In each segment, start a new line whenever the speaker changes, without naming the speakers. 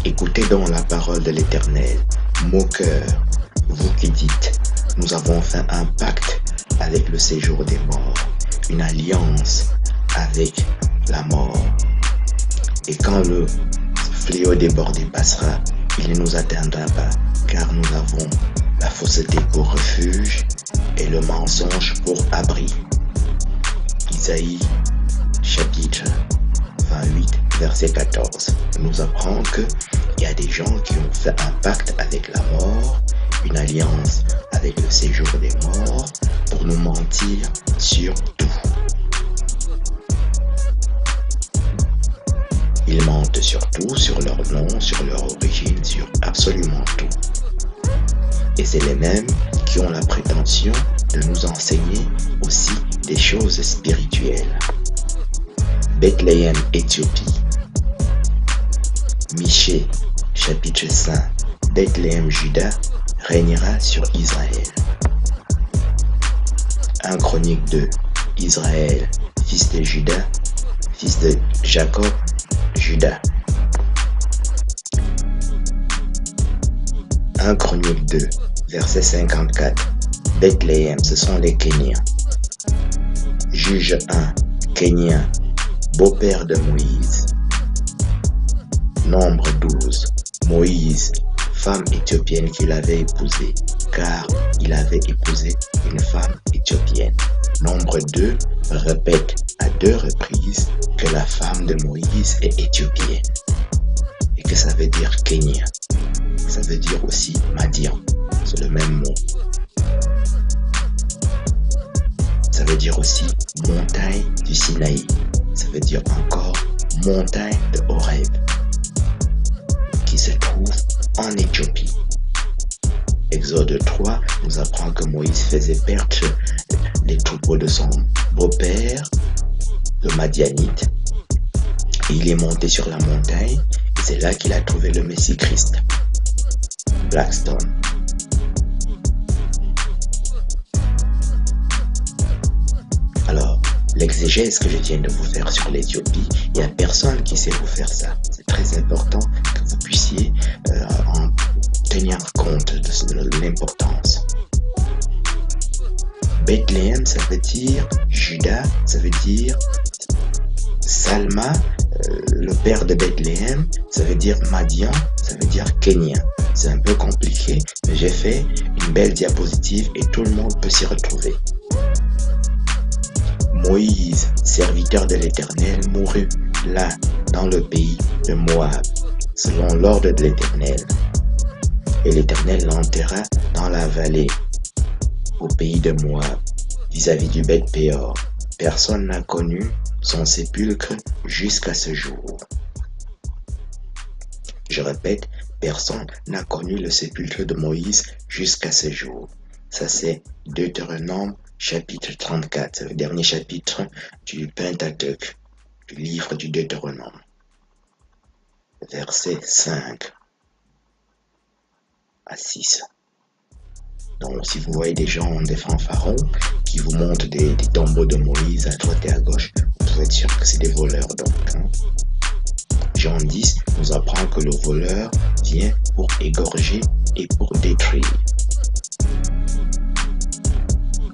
Écoutez donc la parole de l'Éternel. Moqueurs, vous qui dites, nous avons fait un pacte avec le séjour des morts, une alliance avec la mort. Et quand le fléau débordé passera, il ne nous atteindra pas, car nous avons la fausseté pour refuge et le mensonge pour abri. Isaïe chapitre 28, verset 14 nous apprend qu'il y a des gens qui ont fait un pacte avec la mort, une alliance avec le séjour des morts, pour nous mentir sur tout. Ils mentent sur tout, sur leur nom, sur leur origine, sur absolument tout. Et c'est les mêmes qui ont la prétention de nous enseigner aussi des choses spirituelles. Bethléem, Éthiopie. Michée, chapitre 5. Bethléem, Juda, régnera sur Israël. 1 Chronique 2. Israël, fils de Juda, fils de Jacob, Juda. 1 Chronique 2, verset 54. Bethléem, ce sont les Kéniens. Juge 1, Kénien, beau-père de Moïse. Nombre 12, Moïse, femme éthiopienne qu'il avait épousée, car il avait épousé une femme éthiopienne. Nombre 2 répète à 2 reprises que la femme de Moïse est éthiopienne et que ça veut dire Kénien. Ça veut dire aussi Madian, c'est le même mot. Ça veut dire aussi montagne du Sinaï. Ça veut dire encore montagne de Horeb, qui se trouve en Éthiopie. Exode 3 nous apprend que Moïse faisait perdre les troupeaux de son beau-père, le Madianite. Et il est monté sur la montagne, et c'est là qu'il a trouvé le Messie Christ. Blackstone. Alors, l'exégèse que je viens de vous faire sur l'Éthiopie, il n'y a personne qui sait vous faire ça. C'est très important que vous puissiez en tenir compte de l'importance. Bethléem, ça veut dire Juda, ça veut dire Salma, le père de Bethléem, ça veut dire Madian, ça veut dire Kénien. C'est un peu compliqué, mais j'ai fait une belle diapositive et tout le monde peut s'y retrouver. Moïse, serviteur de l'Éternel, mourut là, dans le pays de Moab, selon l'ordre de l'Éternel. Et l'Éternel l'enterra dans la vallée, au pays de Moab, vis-à-vis du Beth-Péor. Personne n'a connu son sépulcre jusqu'à ce jour. Je répète, personne n'a connu le sépulcre de Moïse jusqu'à ce jour. Ça c'est Deutéronome chapitre 34, c'est le dernier chapitre du Pentateuque, du livre du Deutéronome. Verset 5 à 6. Donc si vous voyez des gens, des fanfarons, qui vous montrent des tombeaux de Moïse à droite et à gauche, vous pouvez être sûr que c'est des voleurs donc. Jean 10 nous apprend que le voleur vient pour égorger et pour détruire.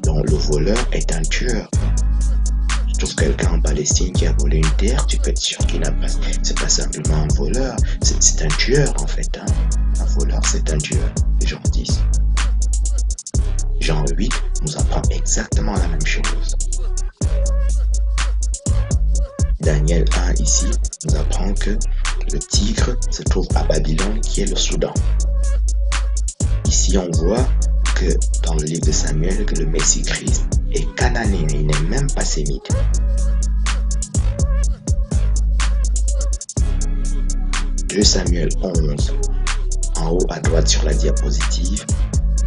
Donc le voleur est un tueur. Tu trouves quelqu'un en Palestine qui a volé une terre, tu peux être sûr qu'il n'a pas. C'est pas simplement un voleur, c'est un tueur en fait. Un voleur, c'est un tueur. Jean 10. Jean 8 nous apprend exactement la même chose. Daniel 1 ici nous apprend que le tigre se trouve à Babylone qui est le Soudan. Ici on voit que dans le livre de Samuel que le Messie Christ est cananéen, il n'est même pas sémite. De Samuel 11, en haut à droite sur la diapositive,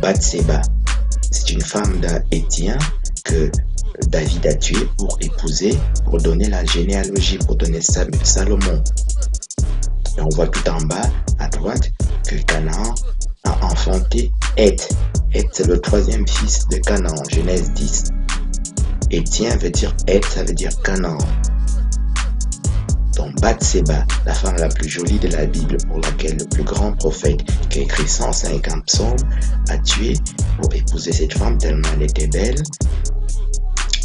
Bathséba, c'est une femme d'un Héthien que David a tué pour épouser, pour donner la généalogie, pour donner Salomon. Et on voit tout en bas, à droite, que Canaan a enfanté Heth. Heth, c'est le 3e fils de Canaan, Genèse 10. Héthien veut dire Heth, ça veut dire Canaan. Donc Bathséba, la femme la plus jolie de la Bible, pour laquelle le plus grand prophète qui a écrit 150 psaumes a tué pour épouser cette femme tellement elle était belle,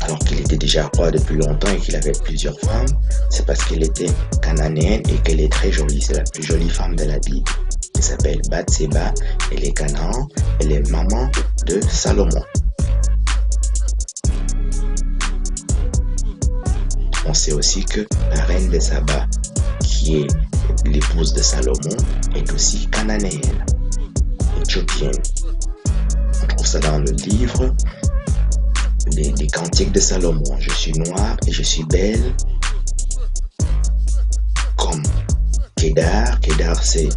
alors qu'il était déjà roi depuis longtemps et qu'il avait plusieurs femmes. C'est parce qu'elle était cananéenne et qu'elle est très jolie. C'est la plus jolie femme de la Bible. Elle s'appelle Bathséba, elle est Canaan, elle est maman de Salomon. On sait aussi que la reine de Saba, qui est l'épouse de Salomon, est aussi cananéenne, éthiopienne. On trouve ça dans le livre des Cantiques de Salomon. Je suis noire et je suis belle comme Kédar. Kédar, c'est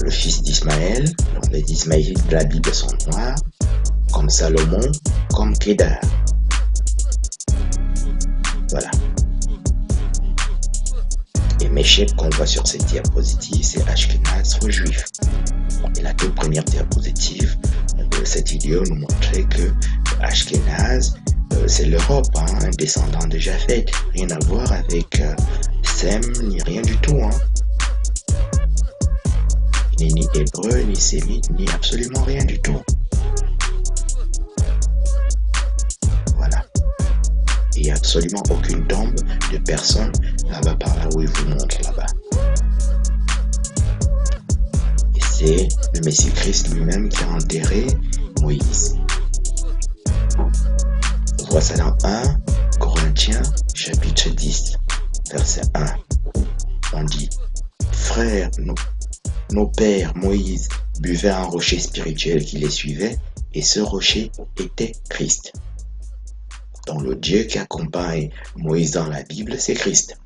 le fils d'Ismaël. Donc les Ismaélites de la Bible sont noirs, comme Salomon, comme Kédar. Voilà. Et Méchec qu'on voit sur cette diapositive, c'est Ashkenaz, soit juif. Et la toute première diapositive de cette vidéo nous montrait que Ashkenaz, c'est l'Europe, un descendant de Japhet. Rien à voir avec Sem, ni rien du tout. Il n'est ni hébreu, ni sémite, ni absolument rien du tout. Voilà. Il n'y a absolument aucune tombe de personne là-bas par là où il vous montre là-bas. Et c'est le Messie Christ lui-même qui a enterré Moïse. On voit ça dans 1 Corinthiens chapitre 10, verset 1. On dit, frères, nos pères Moïse buvaient un rocher spirituel qui les suivait, et ce rocher était Christ. Donc le Dieu qui accompagne Moïse dans la Bible, c'est Christ.